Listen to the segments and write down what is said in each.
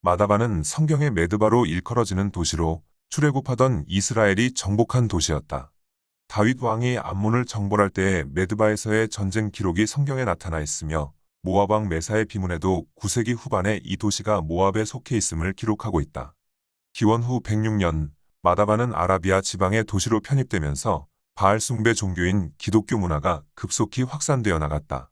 마다바는 성경의 메드바로 일컬어지는 도시로 출애굽하던 이스라엘이 정복한 도시였다. 다윗 왕이 암몬을 정벌할 때의 메드바에서의 전쟁 기록이 성경에 나타나 있으며 모압 왕 메사의 비문에도 9세기 후반에 이 도시가 모압에 속해 있음을 기록하고 있다. 기원 후 106년 마다바는 아라비아 지방의 도시로 편입되면서 바알 숭배 종교인 기독교 문화가 급속히 확산되어 나갔다.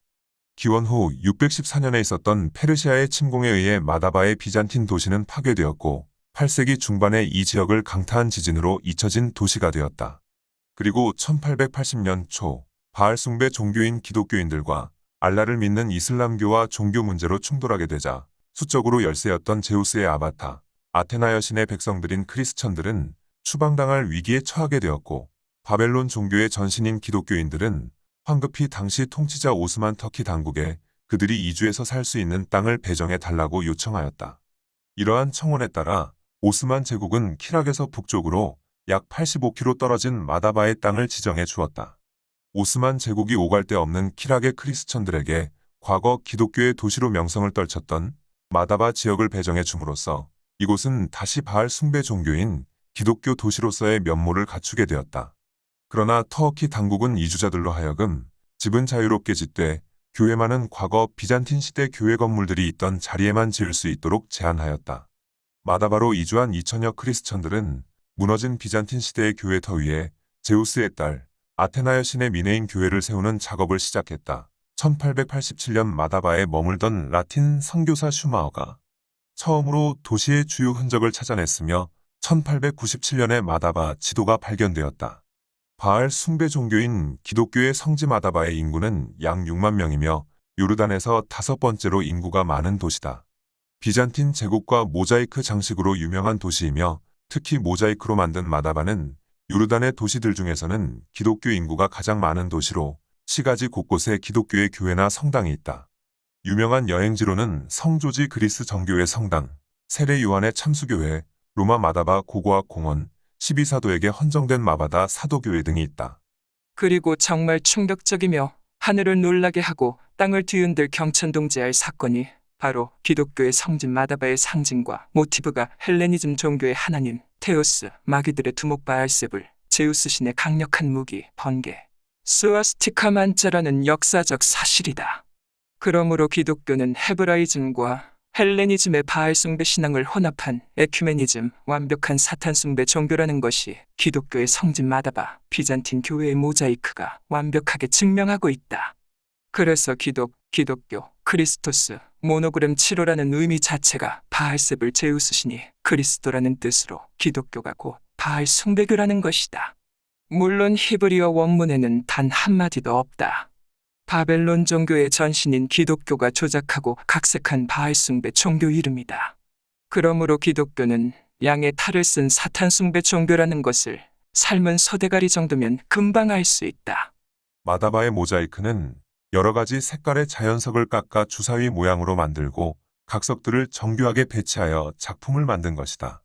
기원 후 614년에 있었던 페르시아의 침공에 의해 마다바의 비잔틴 도시는 파괴되었고 8세기 중반에 이 지역을 강타한 지진으로 잊혀진 도시가 되었다. 그리고 1880년 초 바알 숭배 종교인 기독교인들과 알라를 믿는 이슬람교와 종교 문제로 충돌하게 되자 수적으로 열세였던 제우스의 아바타, 아테나 여신의 백성들인 크리스천들은 추방당할 위기에 처하게 되었고 바벨론 종교의 전신인 기독교인들은 황급히 당시 통치자 오스만 터키 당국에 그들이 이주해서 살 수 있는 땅을 배정해 달라고 요청하였다. 이러한 청원에 따라 오스만 제국은 키락에서 북쪽으로 약 85km 떨어진 마다바의 땅을 지정해 주었다. 오스만 제국이 오갈 데 없는 키락의 크리스천들에게 과거 기독교의 도시로 명성을 떨쳤던 마다바 지역을 배정해 줌으로써 이곳은 다시 바알 숭배 종교인 기독교 도시로서의 면모를 갖추게 되었다. 그러나 터키 당국은 이주자들로 하여금 집은 자유롭게 짓되 교회만은 과거 비잔틴 시대 교회 건물들이 있던 자리에만 지을 수 있도록 제한하였다. 마다바로 이주한 2000여 크리스천들은 무너진 비잔틴 시대의 교회 터 위에 제우스의 딸 아테나 여신의 미네인 교회를 세우는 작업을 시작했다. 1887년 마다바에 머물던 라틴 선교사 슈마어가 처음으로 도시의 주요 흔적을 찾아냈으며 1897년에 마다바 지도가 발견되었다. 바알 숭배 종교인 기독교의 성지 마다바의 인구는 약 6만 명이며 요르단에서 5번째로 인구가 많은 도시다. 비잔틴 제국과 모자이크 장식으로 유명한 도시이며 특히 모자이크로 만든 마다바는 요르단의 도시들 중에서는 기독교 인구가 가장 많은 도시로 시가지 곳곳에 기독교의 교회나 성당이 있다. 유명한 여행지로는 성조지 그리스 정교회 성당, 세례 요한의 참수교회, 로마 마다바 고고학 공원, 12사도에게 헌정된 마바다 사도교회 등이 있다. 그리고 정말 충격적이며 하늘을 놀라게 하고 땅을 뒤흔들 경천동지할 사건이 바로 기독교의 성진 마다바의 상징과 모티브가 헬레니즘 종교의 하나님 테오스, 마귀들의 두목 바알세불, 제우스 신의 강력한 무기, 번개, 스와스티카 만자라는 역사적 사실이다. 그러므로 기독교는 헤브라이즘과 헬레니즘의 바알 숭배 신앙을 혼합한 에큐메니즘, 완벽한 사탄 숭배 종교라는 것이 기독교의 성진 마다바, 비잔틴 교회의 모자이크가 완벽하게 증명하고 있다. 그래서 기독교, 크리스토스, 모노그램 7호라는 의미 자체가 바알세불 제우스 신이 그리스도라는 뜻으로 기독교가 곧 바알 숭배교라는 것이다. 물론 히브리어 원문에는 단 한마디도 없다. 바벨론 종교의 전신인 기독교가 조작하고 각색한 바알 숭배 종교 이름이다. 그러므로 기독교는 양의 탈을 쓴 사탄 숭배 종교라는 것을 삶은 소대가리 정도면 금방 알 수 있다. 마다바의 모자이크는 여러 가지 색깔의 자연석을 깎아 주사위 모양으로 만들고 각석들을 정교하게 배치하여 작품을 만든 것이다.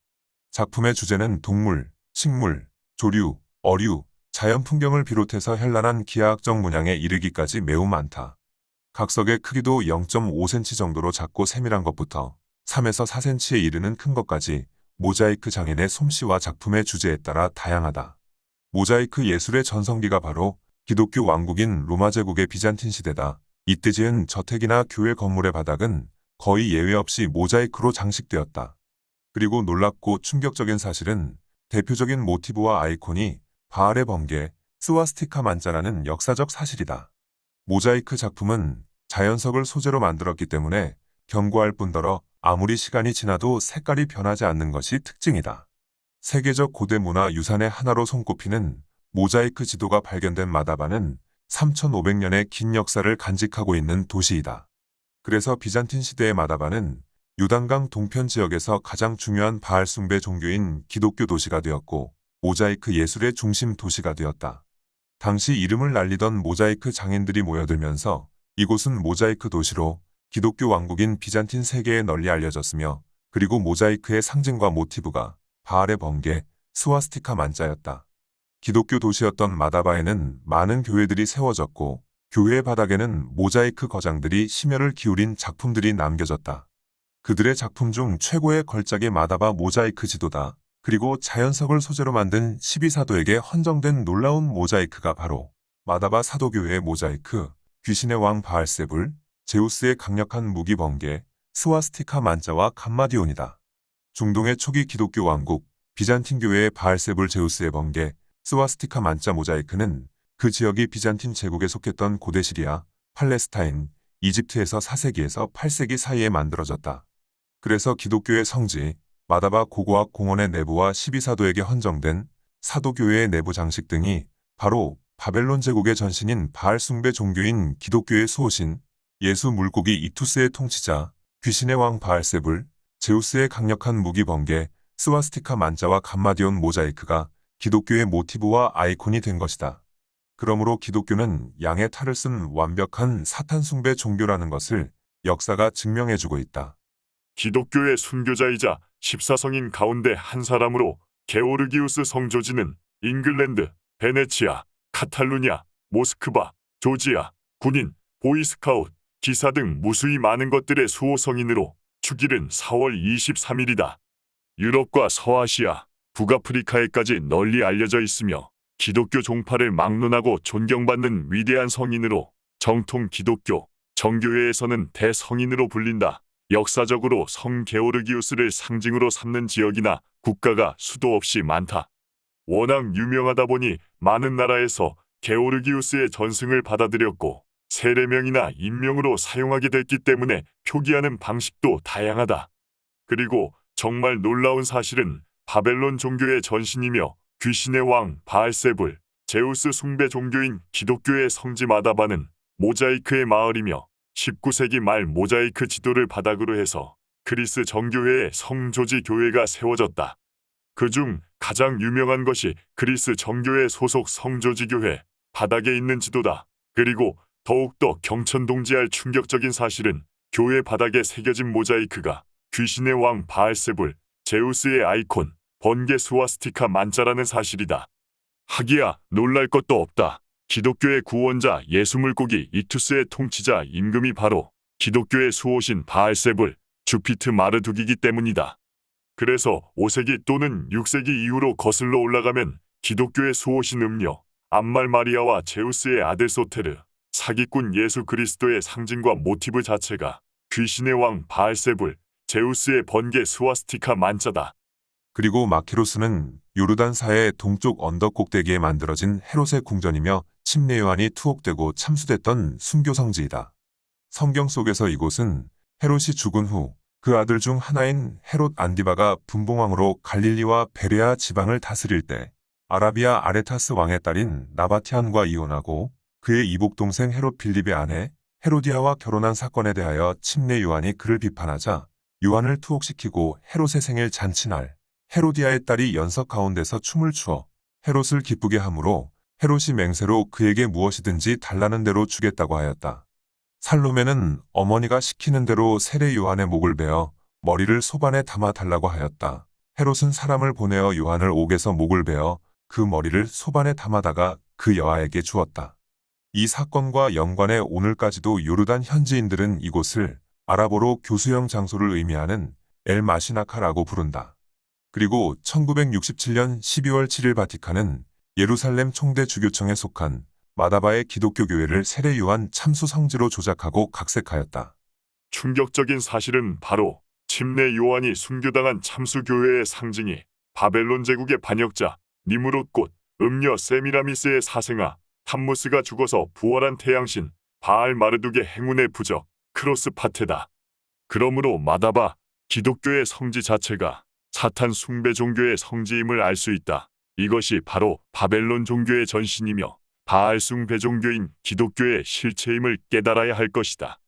작품의 주제는 동물, 식물, 조류, 어류, 자연 풍경을 비롯해서 현란한 기하학적 문양에 이르기까지 매우 많다. 각석의 크기도 0.5cm 정도로 작고 세밀한 것부터 3에서 4cm에 이르는 큰 것까지 모자이크 장인의 솜씨와 작품의 주제에 따라 다양하다. 모자이크 예술의 전성기가 바로 기독교 왕국인 로마 제국의 비잔틴 시대다. 이때 지은 저택이나 교회 건물의 바닥은 거의 예외 없이 모자이크로 장식되었다. 그리고 놀랍고 충격적인 사실은 대표적인 모티브와 아이콘이 바알의 번개, 스와스티카 만자라는 역사적 사실이다. 모자이크 작품은 자연석을 소재로 만들었기 때문에 견고할 뿐더러 아무리 시간이 지나도 색깔이 변하지 않는 것이 특징이다. 세계적 고대 문화 유산의 하나로 손꼽히는 모자이크 지도가 발견된 마다바는 3500년의 긴 역사를 간직하고 있는 도시이다. 그래서 비잔틴 시대의 마다바는 요단강 동편 지역에서 가장 중요한 바알 숭배 종교인 기독교 도시가 되었고 모자이크 예술의 중심 도시가 되었다. 당시 이름을 날리던 모자이크 장인들이 모여들면서 이곳은 모자이크 도시로 기독교 왕국인 비잔틴 세계에 널리 알려졌으며 그리고 모자이크의 상징과 모티브가 바알의 번개, 스와스티카 만자였다. 기독교 도시였던 마다바에는 많은 교회들이 세워졌고 교회 바닥에는 모자이크 거장들이 심혈을 기울인 작품들이 남겨졌다. 그들의 작품 중 최고의 걸작이 마다바 모자이크 지도다. 그리고 자연석을 소재로 만든 12사도에게 헌정된 놀라운 모자이크가 바로 마다바 사도교회의 모자이크, 귀신의 왕 바알세불, 제우스의 강력한 무기 번개, 스와스티카 만자와 감마디온이다. 중동의 초기 기독교 왕국, 비잔틴 교회의 바알세불 제우스의 번개, 스와스티카 만자 모자이크는 그 지역이 비잔틴 제국에 속했던 고대 시리아, 팔레스타인, 이집트에서 4세기에서 8세기 사이에 만들어졌다. 그래서 기독교의 성지, 마다바 고고학 공원의 내부와 12사도에게 헌정된 사도교회의 내부 장식 등이 바로 바벨론 제국의 전신인 바알 숭배 종교인 기독교의 수호신, 예수 물고기 이투스의 통치자, 귀신의 왕 바알세불, 제우스의 강력한 무기 번개, 스와스티카 만자와 감마디온 모자이크가 기독교의 모티브와 아이콘이 된 것이다. 그러므로 기독교는 양의 탈을 쓴 완벽한 사탄 숭배 종교라는 것을 역사가 증명해주고 있다. 기독교의 순교자이자 14성인 가운데 한 사람으로 게오르기우스 성조지는 잉글랜드, 베네치아, 카탈루냐, 모스크바, 조지아, 군인, 보이스카웃, 기사 등 무수히 많은 것들의 수호 성인으로 축일은 4월 23일이다. 유럽과 서아시아, 북아프리카에까지 널리 알려져 있으며 기독교 종파를 막론하고 존경받는 위대한 성인으로 정통 기독교, 정교회에서는 대성인으로 불린다. 역사적으로 성 게오르기우스를 상징으로 삼는 지역이나 국가가 수도 없이 많다. 워낙 유명하다 보니 많은 나라에서 게오르기우스의 전승을 받아들였고 세례명이나 인명으로 사용하게 됐기 때문에 표기하는 방식도 다양하다. 그리고 정말 놀라운 사실은 바벨론 종교의 전신이며 귀신의 왕 바알세불, 제우스 숭배 종교인 기독교의 성지 마다바는 모자이크의 마을이며 19세기 말 모자이크 지도를 바닥으로 해서 그리스 정교회의 성조지 교회가 세워졌다. 그중 가장 유명한 것이 그리스 정교회 소속 성조지 교회 바닥에 있는 지도다. 그리고 더욱더 경천동지할 충격적인 사실은 교회 바닥에 새겨진 모자이크가 귀신의 왕 바알세불, 제우스의 아이콘, 번개 스와스티카 만자라는 사실이다. 하기야 놀랄 것도 없다. 기독교의 구원자 예수 물고기 이투스의 통치자 임금이 바로 기독교의 수호신 바알세불, 주피트 마르둑이기 때문이다. 그래서 5세기 또는 6세기 이후로 거슬러 올라가면 기독교의 수호신 음녀, 암말 마리아와 제우스의 아들 소테르, 사기꾼 예수 그리스도의 상징과 모티브 자체가 귀신의 왕 바알세불, 제우스의 번개 스와스티카 만자다. 그리고 마키로스는 요르단사의 동쪽 언덕 꼭대기에 만들어진 헤롯의 궁전이며 침례 요한이 투옥되고 참수됐던 순교 성지이다. 성경 속에서 이곳은 헤롯이 죽은 후 그 아들 중 하나인 헤롯 안디바가 분봉왕으로 갈릴리와 베레아 지방을 다스릴 때 아라비아 아레타스 왕의 딸인 나바티안과 이혼하고 그의 이복 동생 헤롯 빌립의 아내 헤로디아와 결혼한 사건에 대하여 침례 요한이 그를 비판하자 요한을 투옥시키고 헤롯의 생일 잔치날 헤로디아의 딸이 연석 가운데서 춤을 추어 헤롯을 기쁘게 하므로 헤롯이 맹세로 그에게 무엇이든지 달라는 대로 주겠다고 하였다. 살로메는 어머니가 시키는 대로 세례 요한의 목을 베어 머리를 소반에 담아 달라고 하였다. 헤롯은 사람을 보내어 요한을 옥에서 목을 베어 그 머리를 소반에 담아다가 그 여아에게 주었다. 이 사건과 연관해 오늘까지도 요르단 현지인들은 이곳을 아랍어로 교수형 장소를 의미하는 엘 마시나카라고 부른다. 그리고 1967년 12월 7일 바티칸은 예루살렘 총대 주교청에 속한 마다바의 기독교 교회를 세례 요한 참수 성지로 조작하고 각색하였다. 충격적인 사실은 바로 침례 요한이 순교당한 참수 교회의 상징이 바벨론 제국의 반역자 니무롯 곧 음녀 세미라미스의 사생아 탐무스가 죽어서 부활한 태양신 바알 마르둑의 행운의 부적 크로스파테다. 그러므로 마다바 기독교의 성지 자체가 사탄 숭배 종교의 성지임을 알 수 있다. 이것이 바로 바벨론 종교의 전신이며 바알 숭배 종교인 기독교의 실체임을 깨달아야 할 것이다.